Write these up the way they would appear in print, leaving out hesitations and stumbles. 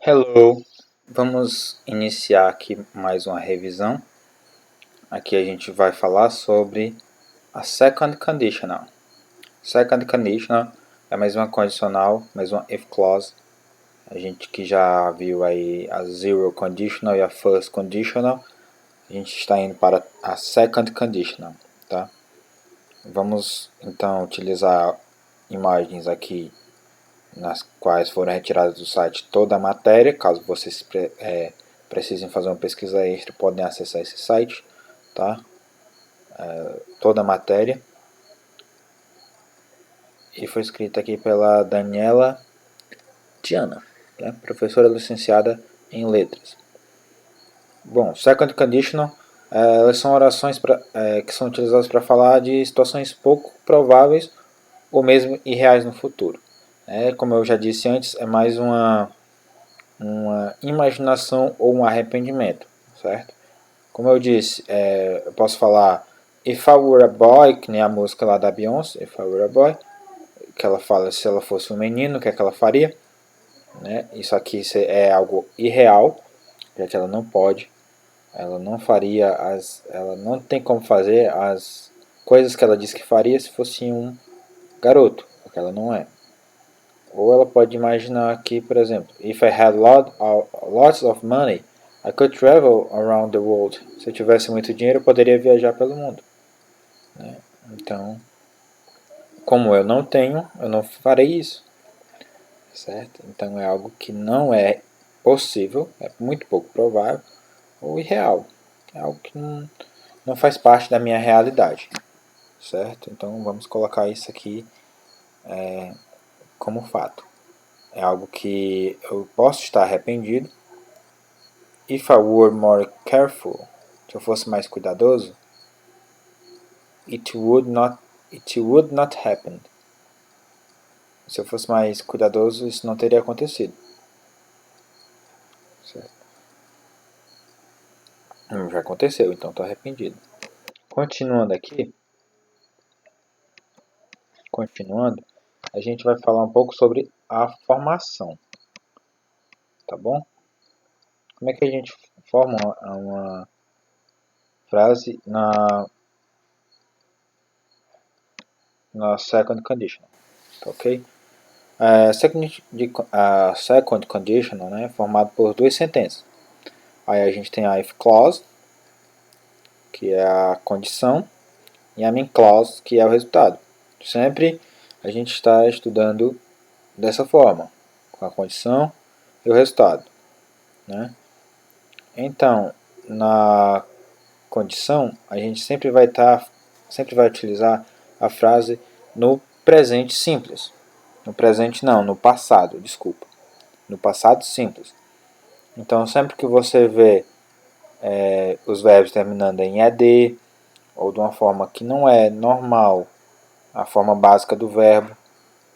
Hello! Vamos iniciar aqui mais uma revisão. Aqui a gente vai falar sobre a Second Conditional. Second Conditional é mais uma condicional, mais uma if clause. A gente que já viu aí a Zero Conditional e a First Conditional, a gente está indo para a Second Conditional, tá? Vamos então utilizar imagens aqui nas quais foram retiradas do site toda a matéria. Caso vocês precisem fazer uma pesquisa extra, podem acessar esse site, tá? Toda a matéria. E foi escrita aqui pela Daniela Tiana, né? Professora licenciada em letras. Bom, second conditional, elas são orações que são utilizadas para falar de situações pouco prováveis ou mesmo irreais no futuro. Como eu já disse antes, é mais uma imaginação ou um arrependimento, certo? Como eu disse, eu posso falar If I Were a Boy, que nem a música lá da Beyoncé, If I Were a Boy, que ela fala se ela fosse um menino, o que é que ela faria, né? Isso aqui é algo irreal, já que ela não pode, ela não faria, ela não tem como fazer as coisas que ela disse que faria se fosse um garoto, porque ela não é. Ou ela pode imaginar aqui, por exemplo, If I had lots of money, I could travel around the world. Se eu tivesse muito dinheiro, eu poderia viajar pelo mundo, né? Então, como eu não tenho, eu não farei isso, certo? Então é algo que não é possível, é muito pouco provável ou irreal. É algo que não faz parte da minha realidade, certo? Então vamos colocar isso aqui como fato. É algo que eu posso estar arrependido. If I were more careful, se eu fosse mais cuidadoso, it would not happen. Se eu fosse mais cuidadoso, isso não teria acontecido. Certo? Já aconteceu, então estou arrependido. Continuando aqui, a gente vai falar um pouco sobre a formação, tá bom? Como é que a gente forma uma frase na second conditional, tá ok? A second conditional, né, é formado por duas sentenças. Aí a gente tem a if clause, que é a condição, e a mean clause, que é o resultado. Sempre a gente está estudando dessa forma, com a condição e o resultado, né? Então, na condição, a gente sempre vai utilizar a frase no presente simples. No presente não, no passado, desculpa. No passado simples. Então, sempre que você vê os verbos terminando em ed, ou de uma forma que não é normal, a forma básica do verbo,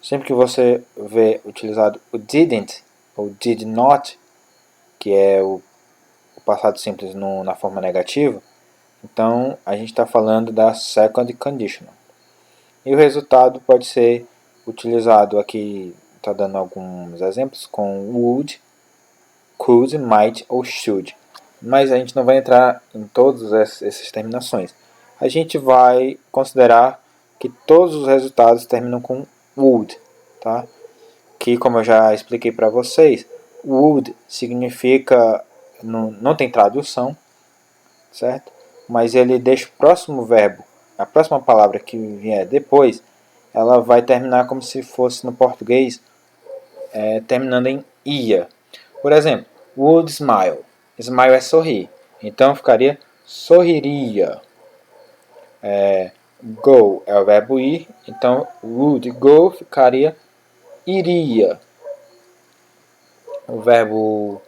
sempre que você vê utilizado o didn't ou did not, que é o passado simples na forma negativa, então a gente está falando da second conditional. E o resultado pode ser utilizado aqui, está dando alguns exemplos, com would, could, might ou should. Mas a gente não vai entrar em todas essas terminações. A gente vai considerar que todos os resultados terminam com would, tá? Que, como eu já expliquei para vocês, would significa, não tem tradução, certo? Mas ele deixa o próximo verbo, a próxima palavra que vier depois, ela vai terminar como se fosse no português, terminando em ia. Por exemplo, would smile. Smile é sorrir. Então ficaria sorriria. Go é o verbo ir. Então would go ficaria iria. O verbo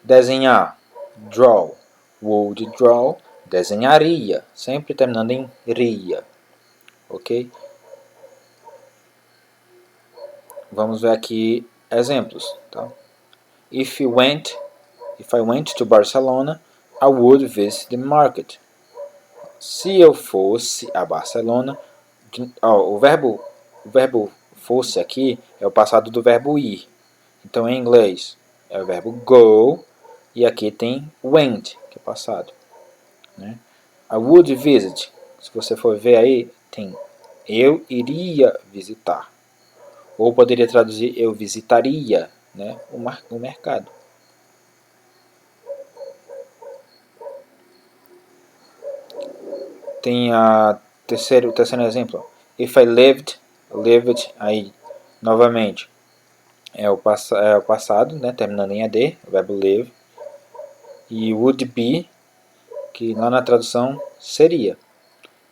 desenhar. Draw. Would draw. Desenharia. Sempre terminando em ria. Ok? Vamos ver aqui exemplos. Tá? If I went to Barcelona, I would visit the market. Se eu fosse a Barcelona, o verbo fosse aqui é o passado do verbo ir. Então, em inglês, é o verbo go, e aqui tem went, que é passado, né? I would visit, se você for ver aí, tem eu iria visitar. Ou poderia traduzir eu visitaria, né, o mercado. Tem o terceiro exemplo. If I lived, aí novamente é o passado, né, terminando em AD, o verbo live. E would be, que lá na tradução seria.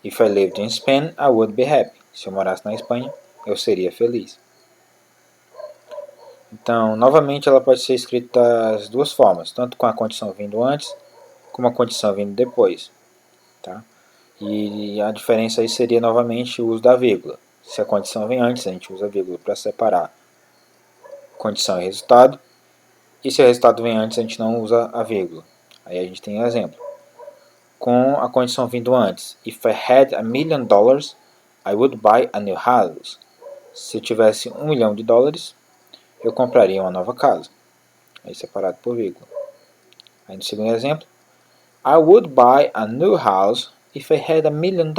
If I lived in Spain, I would be happy. Se eu morasse na Espanha, eu seria feliz. Então, novamente, ela pode ser escrita das duas formas, tanto com a condição vindo antes, como a condição vindo depois. Tá? E a diferença aí seria novamente o uso da vírgula. Se a condição vem antes, a gente usa a vírgula para separar condição e resultado. E se o resultado vem antes, a gente não usa a vírgula. Aí a gente tem um exemplo. Com a condição vindo antes. If I had $1 million, I would buy a new house. Se eu tivesse $1 milhão, eu compraria uma nova casa. Aí separado por vírgula. Aí no segundo exemplo. I would buy a new house if I had $1 million.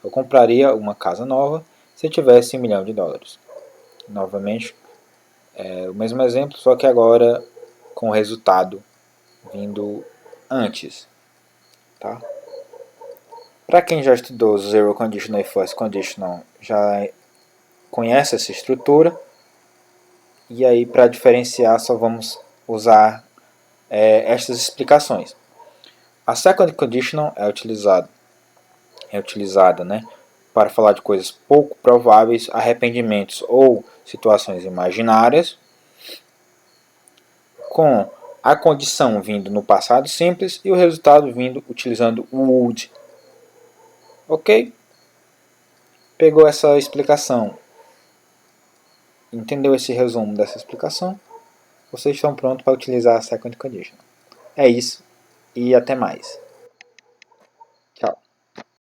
Eu compraria uma casa nova se eu tivesse $1 milhão. Novamente, o mesmo exemplo, só que agora com o resultado vindo antes. Tá? Para quem já estudou Zero Conditional e First Conditional, já conhece essa estrutura. E aí, para diferenciar, só vamos usar estas explicações. A Second Conditional é utilizada, né, para falar de coisas pouco prováveis, arrependimentos ou situações imaginárias, com a condição vindo no passado simples e o resultado vindo utilizando o would. Ok? Pegou essa explicação? Entendeu esse resumo dessa explicação? Vocês estão prontos para utilizar a Second Conditional. É isso e até mais.